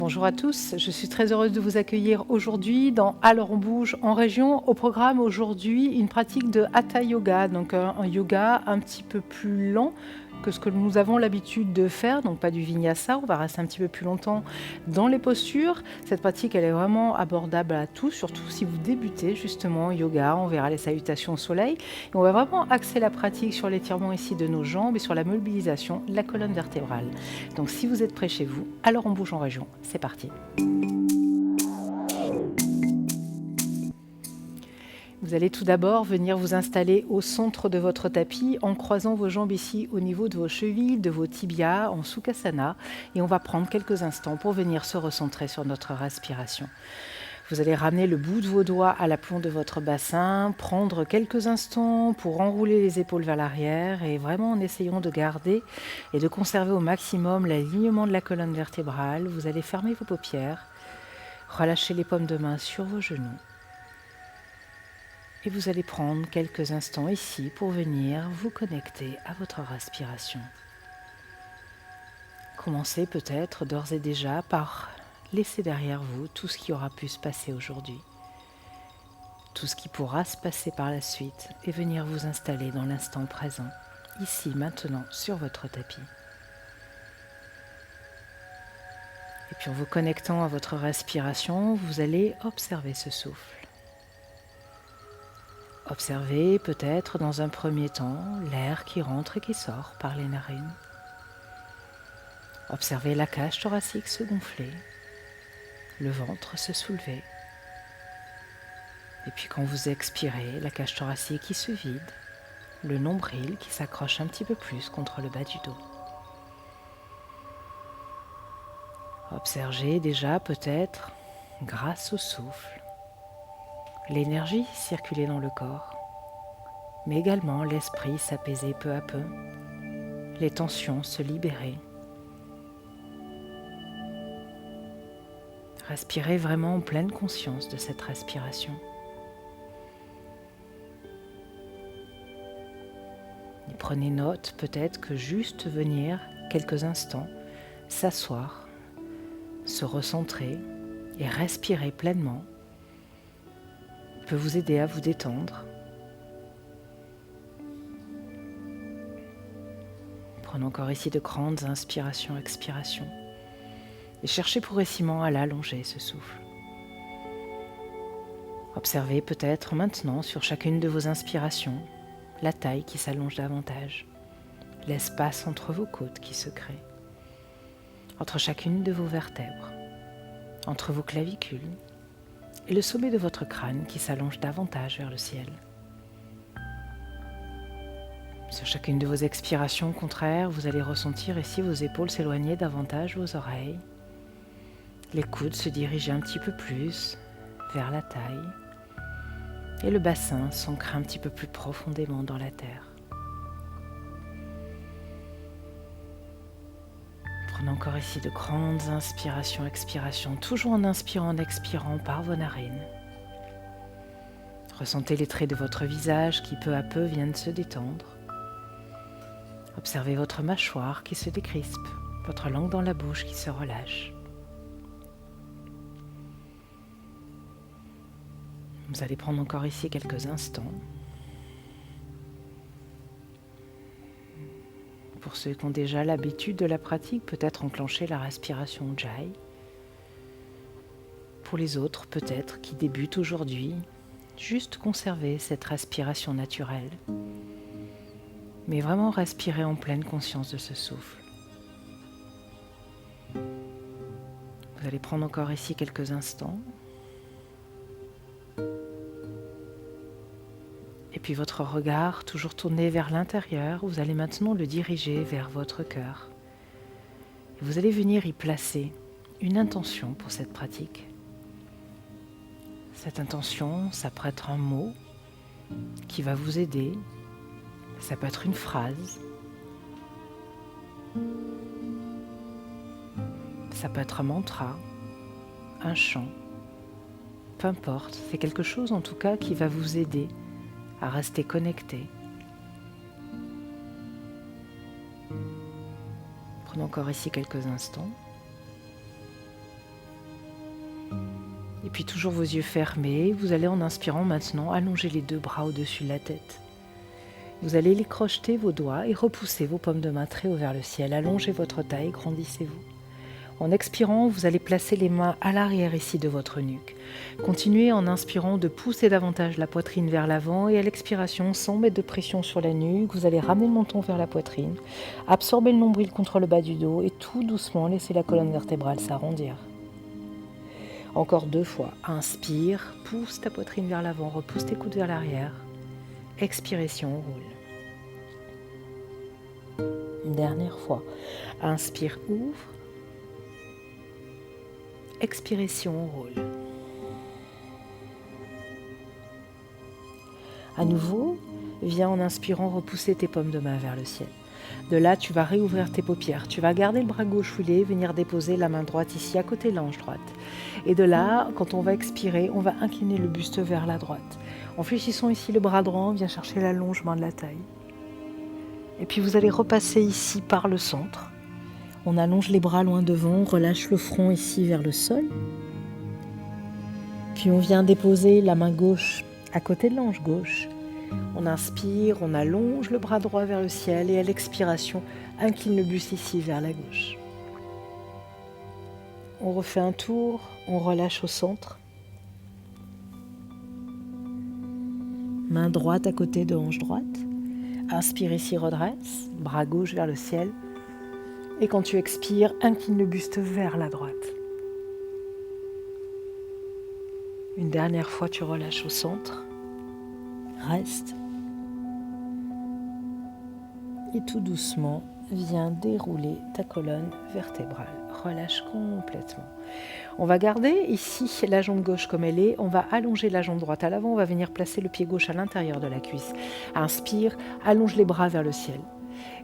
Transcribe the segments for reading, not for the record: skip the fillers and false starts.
Bonjour à tous, je suis très heureuse de vous accueillir aujourd'hui dans Alors on bouge en région. Au programme aujourd'hui, une pratique de Hatha Yoga, donc un yoga un petit peu plus lent que ce que nous avons l'habitude de faire, donc pas du Vinyasa, on va rester un petit peu plus longtemps dans les postures. Cette pratique, elle est vraiment abordable à tous, surtout si vous débutez justement en yoga, on verra les salutations au soleil. Et on va vraiment axer la pratique sur l'étirement ici de nos jambes et sur la mobilisation de la colonne vertébrale. Donc si vous êtes prêts chez vous, alors on bouge en région, c'est parti. Vous allez tout d'abord venir vous installer au centre de votre tapis en croisant vos jambes ici au niveau de vos chevilles, de vos tibias en Sukhasana, et on va prendre quelques instants pour venir se recentrer sur notre respiration. Vous allez ramener le bout de vos doigts à l'aplomb de votre bassin, prendre quelques instants pour enrouler les épaules vers l'arrière et vraiment en essayant de garder et de conserver au maximum l'alignement de la colonne vertébrale. Vous allez fermer vos paupières, relâcher les paumes de main sur vos genoux. Et vous allez prendre quelques instants ici pour venir vous connecter à votre respiration. Commencez peut-être d'ores et déjà par laisser derrière vous tout ce qui aura pu se passer aujourd'hui, tout ce qui pourra se passer par la suite et venir vous installer dans l'instant présent, ici maintenant sur votre tapis. Et puis en vous connectant à votre respiration, vous allez observer ce souffle. Observez peut-être dans un premier temps l'air qui rentre et qui sort par les narines. Observez la cage thoracique se gonfler, le ventre se soulever. Et puis quand vous expirez, la cage thoracique qui se vide, le nombril qui s'accroche un petit peu plus contre le bas du dos. Observez déjà peut-être, grâce au souffle, l'énergie circuler dans le corps, mais également l'esprit s'apaiser peu à peu, les tensions se libérer. Respirez vraiment en pleine conscience de cette respiration. Et prenez note peut-être que juste venir quelques instants, s'asseoir, se recentrer et respirer pleinement peut vous aider à vous détendre. Prenons encore ici de grandes inspirations, expirations. Et cherchez progressivement à l'allonger, ce souffle. Observez peut-être maintenant sur chacune de vos inspirations la taille qui s'allonge davantage, l'espace entre vos côtes qui se crée, entre chacune de vos vertèbres, entre vos clavicules et le sommet de votre crâne qui s'allonge davantage vers le ciel. Sur chacune de vos expirations, au contraire, vous allez ressentir ici vos épaules s'éloigner davantage vos oreilles, les coudes se diriger un petit peu plus vers la taille et le bassin s'ancrer un petit peu plus profondément dans la terre. Prenez encore ici de grandes inspirations, expirations, toujours en inspirant, en expirant par vos narines. Ressentez les traits de votre visage qui peu à peu viennent se détendre. Observez votre mâchoire qui se décrispe, votre langue dans la bouche qui se relâche. Vous allez prendre encore ici quelques instants. Pour ceux qui ont déjà l'habitude de la pratique, peut-être enclencher la respiration Ujjayi. Pour les autres, peut-être qui débutent aujourd'hui, juste conserver cette respiration naturelle. Mais vraiment respirer en pleine conscience de ce souffle. Vous allez prendre encore ici quelques instants. Et puis votre regard, toujours tourné vers l'intérieur, vous allez maintenant le diriger vers votre cœur. Et vous allez venir y placer une intention pour cette pratique. Cette intention, ça peut être un mot qui va vous aider. Ça peut être une phrase. Ça peut être un mantra, un chant. Peu importe, c'est quelque chose en tout cas qui va vous aider à rester connecté. Prenons encore ici quelques instants. puis toujours vos yeux fermés, vous allez en inspirant maintenant allonger les deux bras au-dessus de la tête. Vous allez les crocheter vos doigts et repousser vos paumes de main très haut vers le ciel. Allongez votre taille, grandissez-vous. En expirant, vous allez placer les mains à l'arrière ici de votre nuque. Continuez en inspirant de pousser davantage la poitrine vers l'avant et à l'expiration, sans mettre de pression sur la nuque, vous allez ramener le menton vers la poitrine, absorber le nombril contre le bas du dos et tout doucement laisser la colonne vertébrale s'arrondir. Encore 2 fois. Inspire, pousse ta poitrine vers l'avant, repousse tes coudes vers l'arrière. Expiration, on roule. Une dernière fois. Inspire, ouvre. Expiration, on roule. À nouveau, viens en inspirant repousser tes paumes de main vers le ciel. De là, tu vas réouvrir tes paupières. Tu vas garder le bras gauche foulé, venir déposer la main droite ici à côté de l'ange droite. Et de là, quand on va expirer, on va incliner le buste vers la droite. En fléchissant ici le bras droit, on vient chercher l'allongement de la taille. Et puis vous allez repasser ici par le centre. On allonge les bras loin devant, on relâche le front ici vers le sol. Puis on vient déposer la main gauche à côté de l'ange gauche. On inspire, on allonge le bras droit vers le ciel et à l'expiration, incline le buste ici vers la gauche. On refait un tour, on relâche au centre. Main droite à côté de hanche droite. Inspire ici, redresse, bras gauche vers le ciel. Et quand tu expires, incline le buste vers la droite. Une dernière fois, tu relâches au centre. Reste. Et tout doucement, viens dérouler ta colonne vertébrale. Relâche complètement. On va garder ici la jambe gauche comme elle est. On va allonger la jambe droite à l'avant. On va venir placer le pied gauche à l'intérieur de la cuisse. Inspire, allonge les bras vers le ciel.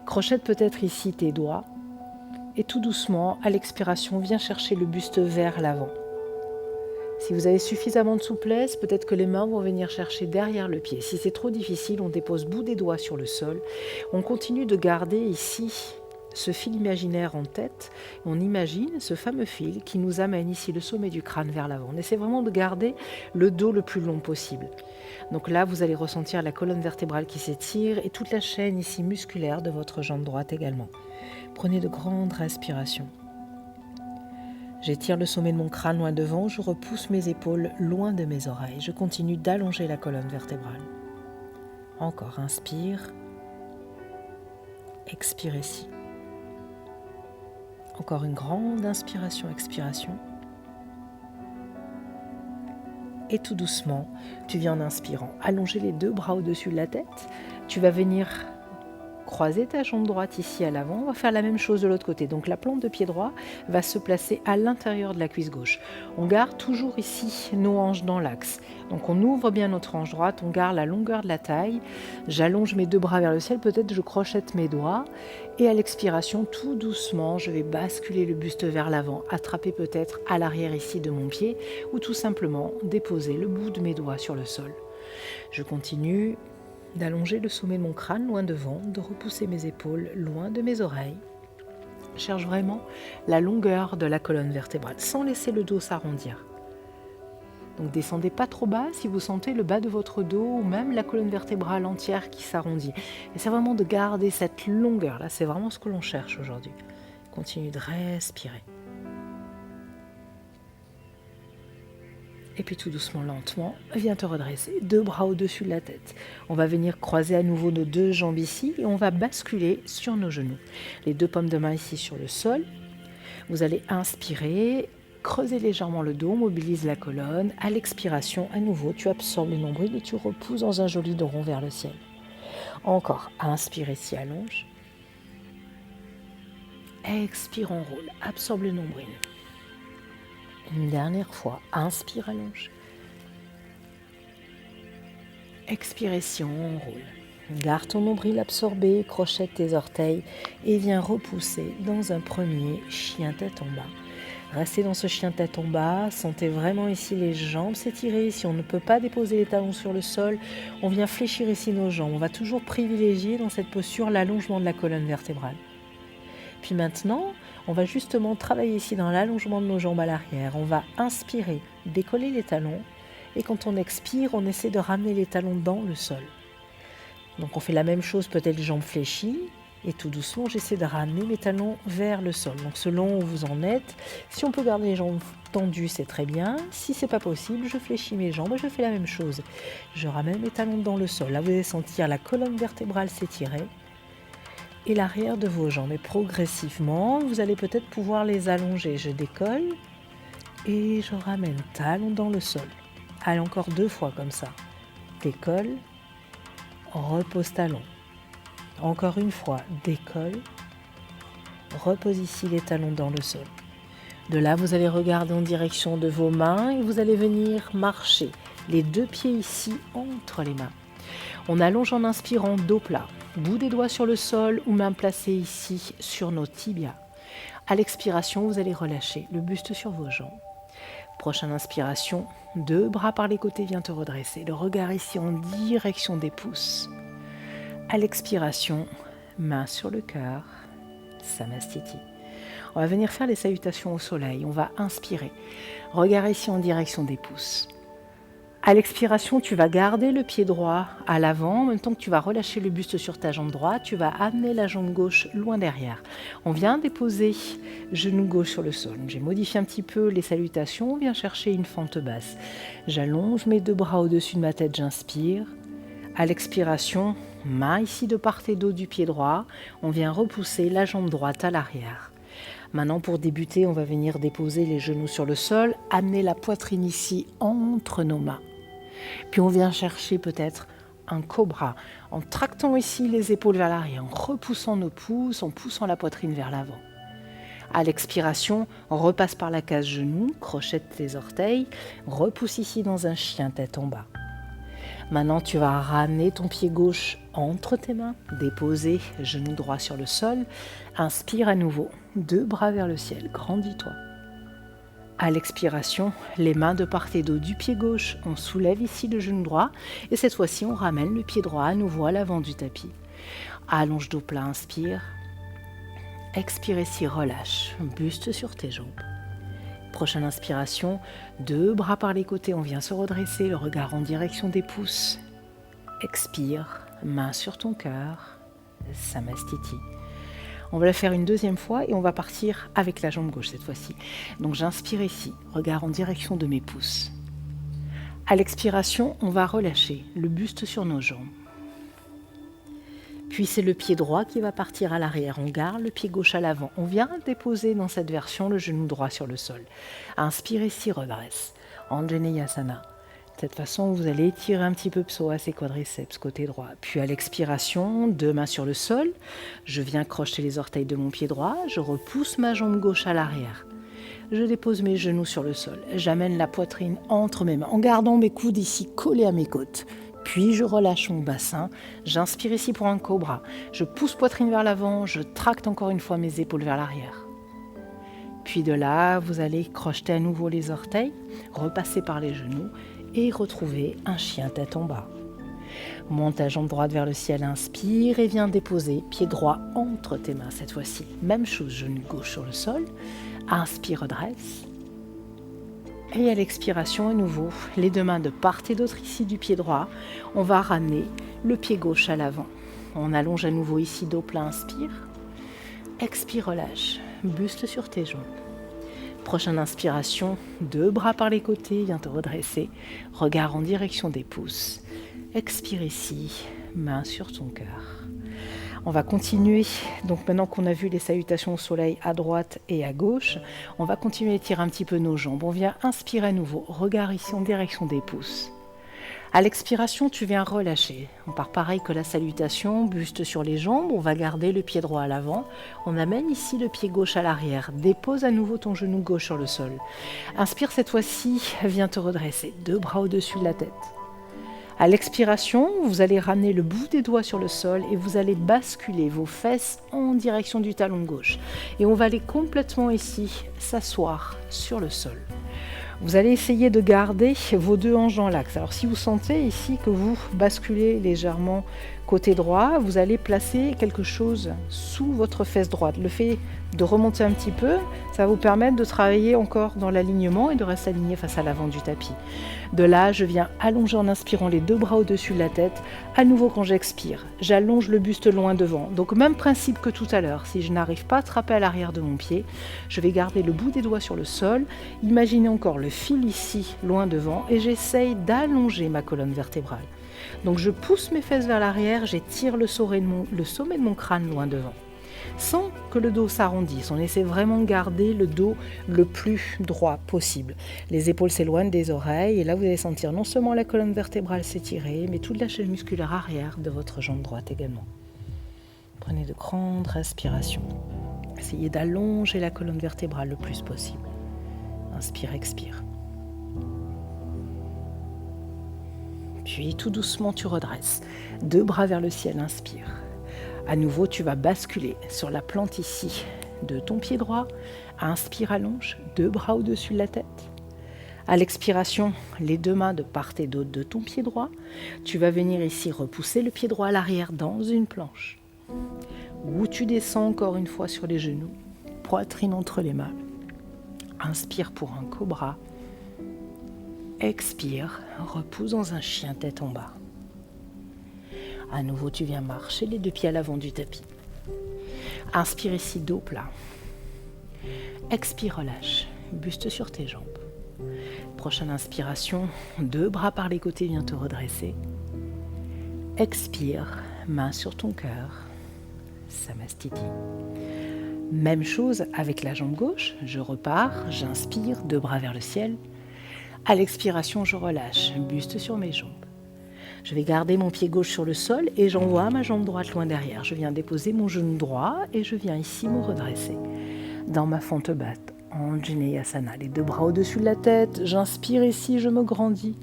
Crochette peut-être ici tes doigts. Et tout doucement, à l'expiration, viens chercher le buste vers l'avant. Si vous avez suffisamment de souplesse, peut-être que les mains vont venir chercher derrière le pied. Si c'est trop difficile, on dépose bout des doigts sur le sol. On continue de garder ici ce fil imaginaire en tête. On imagine ce fameux fil qui nous amène ici le sommet du crâne vers l'avant. On essaie vraiment de garder le dos le plus long possible. Donc là, vous allez ressentir la colonne vertébrale qui s'étire et toute la chaîne ici musculaire de votre jambe droite également. Prenez de grandes respirations. J'étire le sommet de mon crâne loin devant, je repousse mes épaules loin de mes oreilles. Je continue d'allonger la colonne vertébrale. Encore, inspire. Expire ici. Encore une grande inspiration, expiration. Et tout doucement, tu viens en inspirant. Allonger les deux bras au-dessus de la tête. Tu vas venir croiser ta jambe droite ici à l'avant. On va faire la même chose de l'autre côté. Donc la plante de pied droit va se placer à l'intérieur de la cuisse gauche. On garde toujours ici nos hanches dans l'axe. Donc on ouvre bien notre hanche droite, on garde la longueur de la taille. J'allonge mes deux bras vers le ciel, peut-être je crochette mes doigts. Et à l'expiration, tout doucement, je vais basculer le buste vers l'avant, attraper peut-être à l'arrière ici de mon pied ou tout simplement déposer le bout de mes doigts sur le sol. Je continue d'allonger le sommet de mon crâne loin devant, de repousser mes épaules loin de mes oreilles. Je cherche vraiment la longueur de la colonne vertébrale, sans laisser le dos s'arrondir. Donc descendez pas trop bas si vous sentez le bas de votre dos ou même la colonne vertébrale entière qui s'arrondit. Et c'est vraiment de garder cette longueur, là c'est vraiment ce que l'on cherche aujourd'hui. Continue de respirer. Et puis tout doucement, lentement, viens te redresser. Deux bras au-dessus de la tête. On va venir croiser à nouveau nos deux jambes ici et on va basculer sur nos genoux. Les deux paumes de main ici sur le sol. Vous allez inspirer, creuser légèrement le dos, mobilise la colonne. À l'expiration, à nouveau, tu absorbes le nombril et tu repousses dans un joli dos rond vers le ciel. Encore, inspire ici, allonge. Expire, on roule. Absorbe le nombril. Une dernière fois, inspire, allonge. Expiration, on roule. Garde ton nombril absorbé, crochette tes orteils et viens repousser dans un premier chien tête en bas. Restez dans ce chien tête en bas, sentez vraiment ici les jambes s'étirer. Si on ne peut pas déposer les talons sur le sol, on vient fléchir ici nos jambes. On va toujours privilégier dans cette posture l'allongement de la colonne vertébrale. Puis maintenant, On va justement travailler ici dans l'allongement de nos jambes à l'arrière. On va inspirer, décoller les talons. Et quand on expire, on essaie de ramener les talons dans le sol. Donc on fait la même chose, peut-être les jambes fléchies. Et tout doucement, j'essaie de ramener mes talons vers le sol. Donc selon où vous en êtes, si on peut garder les jambes tendues, c'est très bien. Si ce n'est pas possible, je fléchis mes jambes et je fais la même chose. Je ramène mes talons dans le sol. Là, vous allez sentir la colonne vertébrale s'étirer et l'arrière de vos jambes. Et progressivement, vous allez peut-être pouvoir les allonger. Je décolle et je ramène talons dans le sol. Allez, encore 2 fois comme ça. Décolle, repose talons. Encore une fois, décolle, repose ici les talons dans le sol. De là, vous allez regarder en direction de vos mains et vous allez venir marcher les 2 pieds ici entre les mains. On allonge en inspirant, dos plat, bout des doigts sur le sol ou mains placées ici sur nos tibias. À l'expiration, vous allez relâcher le buste sur vos jambes. Prochaine inspiration, 2 bras par les côtés, viens te redresser. Le regard ici en direction des pouces. À l'expiration, main sur le cœur, Samastiti. On va venir faire les salutations au soleil. On va inspirer. Regard ici en direction des pouces. À l'expiration, tu vas garder le pied droit à l'avant. En même temps que tu vas relâcher le buste sur ta jambe droite, tu vas amener la jambe gauche loin derrière. On vient déposer genou gauche sur le sol. J'ai modifié un petit peu les salutations. On vient chercher une fente basse. J'allonge mes 2 bras au-dessus de ma tête, j'inspire. À l'expiration, main ici de part et d'autre du pied droit. On vient repousser la jambe droite à l'arrière. Maintenant, pour débuter, on va venir déposer les genoux sur le sol, amener la poitrine ici entre nos mains. Puis on vient chercher peut-être un cobra, en tractant ici les épaules vers l'arrière, en repoussant nos pouces, en poussant la poitrine vers l'avant. À l'expiration, on repasse par la case genou, crochette tes orteils, repousse ici dans un chien tête en bas. Maintenant, tu vas ramener ton pied gauche entre tes mains, déposer genou droit sur le sol. Inspire à nouveau, 2 bras vers le ciel, grandis-toi. À l'expiration, les mains de part et d'autre du pied gauche, on soulève ici le genou droit et cette fois-ci, on ramène le pied droit à nouveau à l'avant du tapis. Allonge dos plat, inspire. Expire ici, relâche, buste sur tes jambes. Prochaine inspiration, 2 bras par les côtés, on vient se redresser, le regard en direction des pouces. Expire, main sur ton cœur, Samastiti. On va la faire une 2e fois et on va partir avec la jambe gauche cette fois-ci. Donc j'inspire ici, regard en direction de mes pouces. À l'expiration, on va relâcher le buste sur nos jambes. Puis c'est le pied droit qui va partir à l'arrière. On garde le pied gauche à l'avant. On vient déposer dans cette version le genou droit sur le sol. Inspire ici, redresse. Anjaneyasana. De cette façon, vous allez étirer un petit peu psoas et quadriceps côté droit. Puis à l'expiration, 2 mains sur le sol. Je viens crocheter les orteils de mon pied droit. Je repousse ma jambe gauche à l'arrière. Je dépose mes genoux sur le sol. J'amène la poitrine entre mes mains en gardant mes coudes ici collés à mes côtes. Puis je relâche mon bassin, j'inspire ici pour un cobra, je pousse poitrine vers l'avant, je tracte encore une fois mes épaules vers l'arrière. Puis de là, vous allez crocheter à nouveau les orteils, repasser par les genoux et retrouver un chien tête en bas. Monte ta jambe droite vers le ciel, inspire et viens déposer pied droit entre tes mains cette fois-ci. Même chose, genou gauche sur le sol, inspire, redresse. Et à l'expiration, à nouveau, les 2 mains de part et d'autre ici du pied droit. On va ramener le pied gauche à l'avant. On allonge à nouveau ici, dos plat, inspire. Expire, relâche. Buste sur tes jambes. Prochaine inspiration, 2 bras par les côtés, viens te redresser. Regard en direction des pouces. Expire ici, main sur ton cœur. On va continuer, donc maintenant qu'on a vu les salutations au soleil à droite et à gauche, on va continuer à étirer un petit peu nos jambes. On vient inspirer à nouveau, regard ici en direction des pouces. À l'expiration, tu viens relâcher. On part pareil que la salutation, buste sur les jambes, on va garder le pied droit à l'avant. On amène ici le pied gauche à l'arrière. Dépose à nouveau ton genou gauche sur le sol. Inspire cette fois-ci, viens te redresser, 2 bras au-dessus de la tête. À l'expiration, vous allez ramener le bout des doigts sur le sol et vous allez basculer vos fesses en direction du talon gauche. Et on va aller complètement ici s'asseoir sur le sol. Vous allez essayer de garder vos 2 hanches dans l'axe. Alors si vous sentez ici que vous basculez légèrement Côté droit, vous allez placer quelque chose sous votre fesse droite. Le fait de remonter un petit peu, ça va vous permettre de travailler encore dans l'alignement et de rester aligné face à l'avant du tapis. De là, je viens allonger en inspirant les 2 bras au-dessus de la tête. À nouveau, quand j'expire, j'allonge le buste loin devant. Donc même principe que tout à l'heure, si je n'arrive pas à attraper à l'arrière de mon pied, je vais garder le bout des doigts sur le sol. Imaginez encore le fil ici, loin devant, et j'essaye d'allonger ma colonne vertébrale. Donc je pousse mes fesses vers l'arrière, j'étire le sommet de mon crâne loin devant. Sans que le dos s'arrondisse, on essaie vraiment de garder le dos le plus droit possible. Les épaules s'éloignent des oreilles et là vous allez sentir non seulement la colonne vertébrale s'étirer, mais toute la chaîne musculaire arrière de votre jambe droite également. Prenez de grandes respirations. Essayez d'allonger la colonne vertébrale le plus possible. Inspire, expire. Puis tout doucement tu redresses. 2 bras vers le ciel, inspire. À nouveau tu vas basculer sur la plante ici de ton pied droit. Inspire, allonge, 2 bras au-dessus de la tête. À l'expiration, les 2 mains de part et d'autre de ton pied droit. Tu vas venir ici repousser le pied droit à l'arrière dans une planche. Où tu descends encore une fois sur les genoux, poitrine entre les mains. Inspire pour un cobra. Expire, repousse dans un chien tête en bas. À nouveau, tu viens marcher les 2 pieds à l'avant du tapis. Inspire ici, dos plat. Expire, relâche, buste sur tes jambes. Prochaine inspiration, 2 bras par les côtés, viens te redresser. Expire, main sur ton cœur. Samastiti. Même chose avec la jambe gauche, je repars, j'inspire, 2 bras vers le ciel. À l'expiration, je relâche, buste sur mes jambes. Je vais garder mon pied gauche sur le sol et j'envoie ma jambe droite loin derrière. Je viens déposer mon genou droit et je viens ici me redresser. Dans ma fente basse, Anjaneyasana, les 2 bras au-dessus de la tête. J'inspire ici, je me grandis.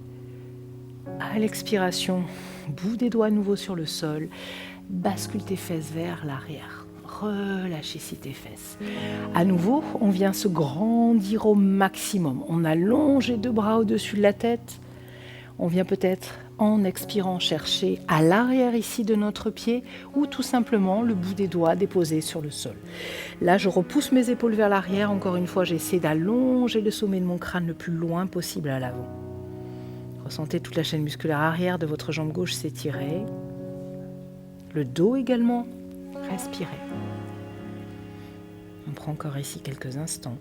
À l'expiration, bout des doigts à nouveau sur le sol. Bascule tes fesses vers l'arrière. Relâche ici tes fesses. À nouveau, on vient se grandir au maximum. On allonge les 2 bras au-dessus de la tête. On vient peut-être, en expirant, chercher à l'arrière ici de notre pied ou tout simplement le bout des doigts déposé sur le sol. Là, je repousse mes épaules vers l'arrière. Encore une fois, j'essaie d'allonger le sommet de mon crâne le plus loin possible à l'avant. Ressentez toute la chaîne musculaire arrière de votre jambe gauche s'étirer. Le dos également. Respirez. On prend encore ici quelques instants.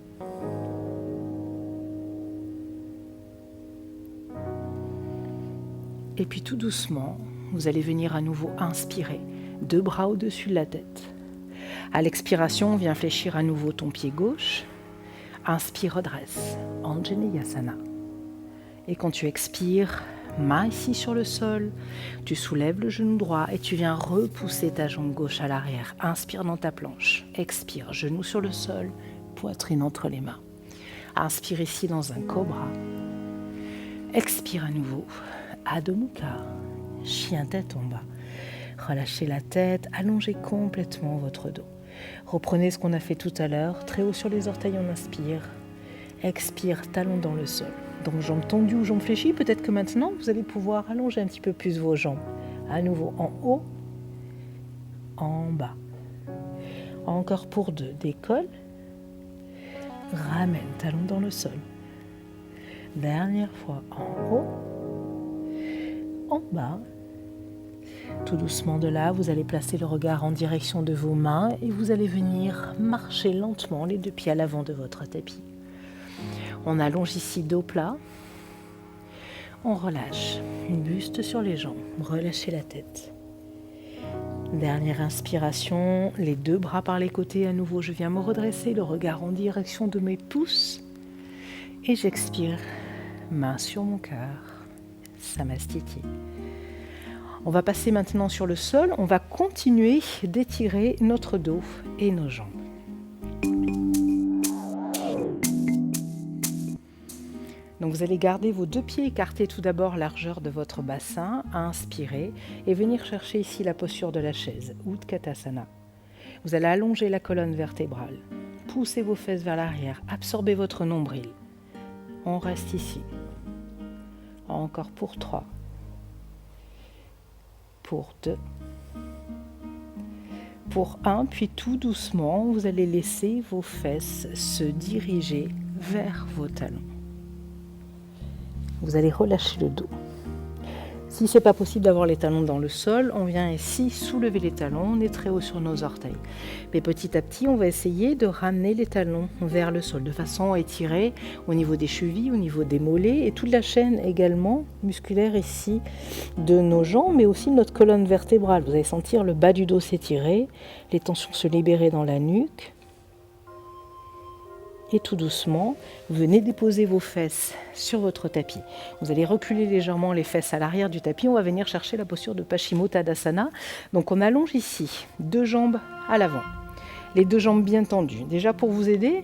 Et puis tout doucement, vous allez venir à nouveau inspirer, 2 bras au-dessus de la tête. À l'expiration, viens fléchir à nouveau ton pied gauche. Inspire, redresse, Anjaneyasana. Et quand tu expires, main ici sur le sol, tu soulèves le genou droit et tu viens repousser ta jambe gauche à l'arrière. Inspire dans ta planche, expire, genou sur le sol, poitrine entre les mains. Inspire ici dans un cobra. Expire à nouveau, Adho Mukha, chien tête en bas. Relâchez la tête, allongez complètement votre dos. Reprenez ce qu'on a fait tout à l'heure, très haut sur les orteils, on inspire. Expire, talon dans le sol. Donc jambes tendues ou jambes fléchies, peut-être que maintenant vous allez pouvoir allonger un petit peu plus vos jambes. À nouveau en haut, en bas. Encore pour 2, décolle. Ramène, talon dans le sol. Dernière fois, en haut, en bas. Tout doucement de là, vous allez placer le regard en direction de vos mains et vous allez venir marcher lentement les 2 pieds à l'avant de votre tapis. On allonge ici dos plat. On relâche, buste sur les jambes, relâchez la tête. Dernière inspiration, les 2 bras par les côtés. À nouveau, je viens me redresser, le regard en direction de mes pouces. Et j'expire, main sur mon cœur, Samastiti. On va passer maintenant sur le sol. On va continuer d'étirer notre dos et nos jambes. Donc vous allez garder vos 2 pieds écartés tout d'abord, largeur de votre bassin, inspirer et venir chercher ici la posture de la chaise, Utkatasana. Vous allez allonger la colonne vertébrale, poussez vos fesses vers l'arrière, absorbez votre nombril. On reste ici. Encore pour 3, pour 2, pour 1, puis tout doucement, vous allez laisser vos fesses se diriger vers vos talons. Vous allez relâcher le dos. Si ce n'est pas possible d'avoir les talons dans le sol, on vient ici soulever les talons, on est très haut sur nos orteils. Mais petit à petit, on va essayer de ramener les talons vers le sol, de façon à étirer au niveau des chevilles, au niveau des mollets et toute la chaîne également musculaire ici de nos jambes, mais aussi de notre colonne vertébrale. Vous allez sentir le bas du dos s'étirer, les tensions se libérer dans la nuque. Et tout doucement, venez déposer vos fesses sur votre tapis. Vous allez reculer légèrement les fesses à l'arrière du tapis. On va venir chercher la posture de Paschimottanasana. Donc on allonge ici, 2 jambes à l'avant. Les 2 jambes bien tendues. Déjà pour vous aider,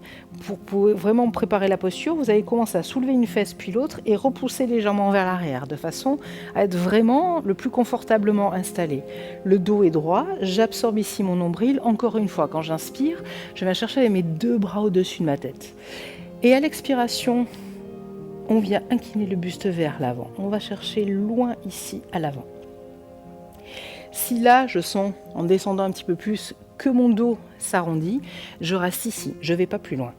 pour vraiment préparer la posture, vous allez commencer à soulever une fesse puis l'autre et repousser légèrement vers l'arrière de façon à être vraiment le plus confortablement installé. Le dos est droit, j'absorbe ici mon nombril. Encore une fois, quand j'inspire, je vais chercher mes 2 bras au-dessus de ma tête. Et à l'expiration, on vient incliner le buste vers l'avant. On va chercher loin ici à l'avant. Si là, je sens, en descendant un petit peu plus, que mon dos s'arrondit, je reste ici, je ne vais pas plus loin.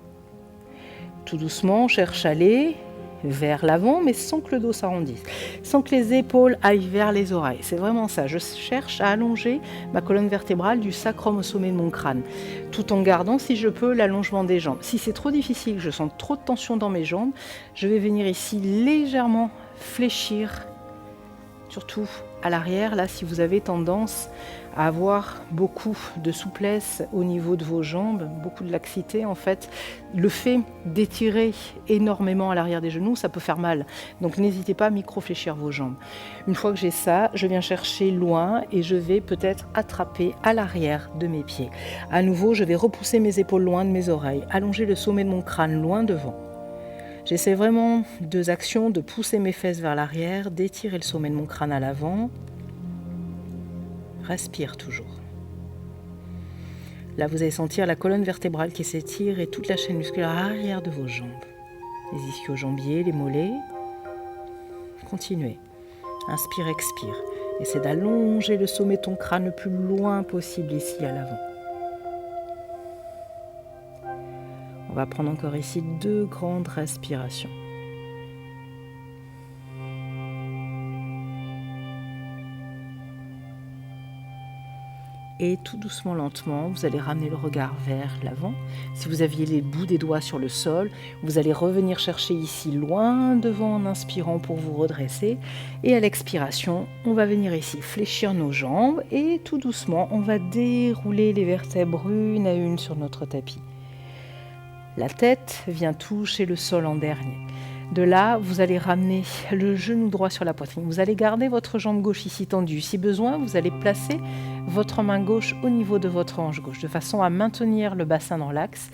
Tout doucement, on cherche à aller vers l'avant, mais sans que le dos s'arrondisse, sans que les épaules aillent vers les oreilles. C'est vraiment ça, je cherche à allonger ma colonne vertébrale du sacrum au sommet de mon crâne, tout en gardant, si je peux, l'allongement des jambes. Si c'est trop difficile, je sens trop de tension dans mes jambes, je vais venir ici légèrement fléchir, surtout à l'arrière, là, si vous avez tendance à avoir beaucoup de souplesse au niveau de vos jambes, beaucoup de laxité en fait, le fait d'étirer énormément à l'arrière des genoux, ça peut faire mal. Donc n'hésitez pas à micro-fléchir vos jambes. Une fois que j'ai ça, je viens chercher loin et je vais peut-être attraper à l'arrière de mes pieds. À nouveau, je vais repousser mes épaules loin de mes oreilles, allonger le sommet de mon crâne loin devant. J'essaie vraiment 2 actions, de pousser mes fesses vers l'arrière, d'étirer le sommet de mon crâne à l'avant. Respire toujours. Là, vous allez sentir la colonne vertébrale qui s'étire et toute la chaîne musculaire arrière de vos jambes. Les ischio-jambiers, les mollets. Continuez. Inspire, expire. Essaie d'allonger le sommet de ton crâne le plus loin possible ici à l'avant. On va prendre encore ici 2 grandes respirations. Et tout doucement, lentement, vous allez ramener le regard vers l'avant. Si vous aviez les bouts des doigts sur le sol, vous allez revenir chercher ici loin devant en inspirant pour vous redresser. Et à l'expiration, on va venir ici fléchir nos jambes et tout doucement, on va dérouler les vertèbres une à une sur notre tapis. La tête vient toucher le sol en dernier. De là, vous allez ramener le genou droit sur la poitrine. Vous allez garder votre jambe gauche ici tendue. Si besoin, vous allez placer votre main gauche au niveau de votre hanche gauche, de façon à maintenir le bassin dans l'axe.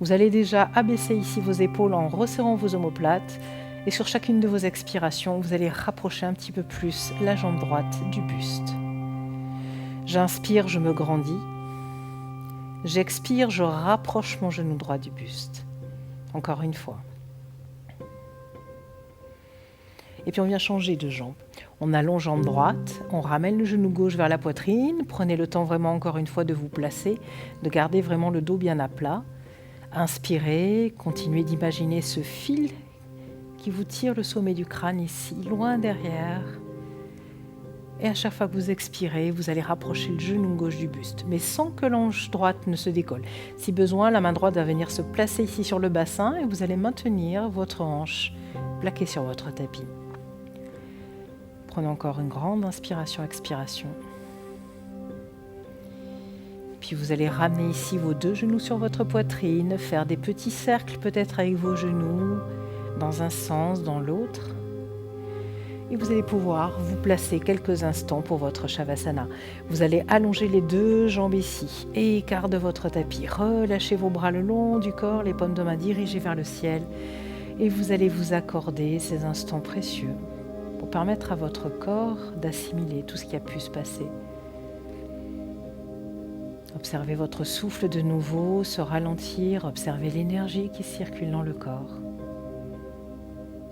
Vous allez déjà abaisser ici vos épaules en resserrant vos omoplates. Et sur chacune de vos expirations, vous allez rapprocher un petit peu plus la jambe droite du buste. J'inspire, je me grandis. J'expire, je rapproche mon genou droit du buste. Encore une fois. Et puis on vient changer de jambe. On allonge jambe droite, on ramène le genou gauche vers la poitrine. Prenez le temps vraiment encore une fois de vous placer, de garder vraiment le dos bien à plat. Inspirez, continuez d'imaginer ce fil qui vous tire le sommet du crâne ici, loin derrière. Et à chaque fois que vous expirez, vous allez rapprocher le genou gauche du buste, mais sans que l'hanche droite ne se décolle. Si besoin, la main droite va venir se placer ici sur le bassin et vous allez maintenir votre hanche plaquée sur votre tapis. Prenez encore une grande inspiration, expiration. Puis vous allez ramener ici vos 2 genoux sur votre poitrine, faire des petits cercles peut-être avec vos genoux, dans un sens, dans l'autre. Et vous allez pouvoir vous placer quelques instants pour votre Shavasana. Vous allez allonger les 2 jambes ici, écart de votre tapis. Relâchez vos bras le long du corps, les paumes de main dirigées vers le ciel. Et vous allez vous accorder ces instants précieux pour permettre à votre corps d'assimiler tout ce qui a pu se passer. Observez votre souffle de nouveau se ralentir, observez l'énergie qui circule dans le corps.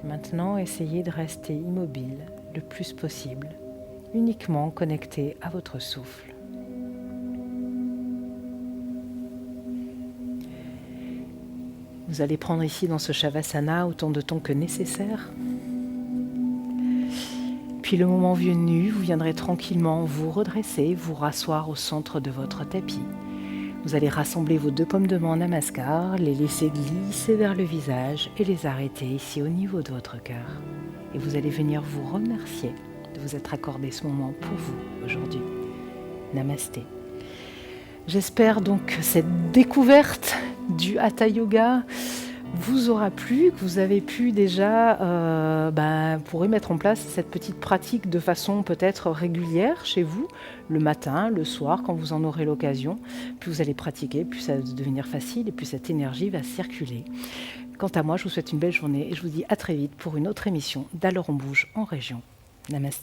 Maintenant, essayez de rester immobile le plus possible, uniquement connecté à votre souffle. Vous allez prendre ici dans ce Shavasana autant de temps que nécessaire. Puis le moment venu, vous viendrez tranquillement vous redresser, vous rasseoir au centre de votre tapis. Vous allez rassembler vos 2 paumes de main en namaskar, les laisser glisser vers le visage et les arrêter ici au niveau de votre cœur. Et vous allez venir vous remercier de vous être accordé ce moment pour vous aujourd'hui. Namasté. J'espère donc que cette découverte du Hatha Yoga vous aura plu, que vous avez pu déjà pourrez mettre en place cette petite pratique de façon peut-être régulière chez vous, le matin, le soir, quand vous en aurez l'occasion. Plus vous allez pratiquer, plus ça va devenir facile et plus cette énergie va circuler. Quant à moi, je vous souhaite une belle journée et je vous dis à très vite pour une autre émission d'Alors on bouge en région. Namasté.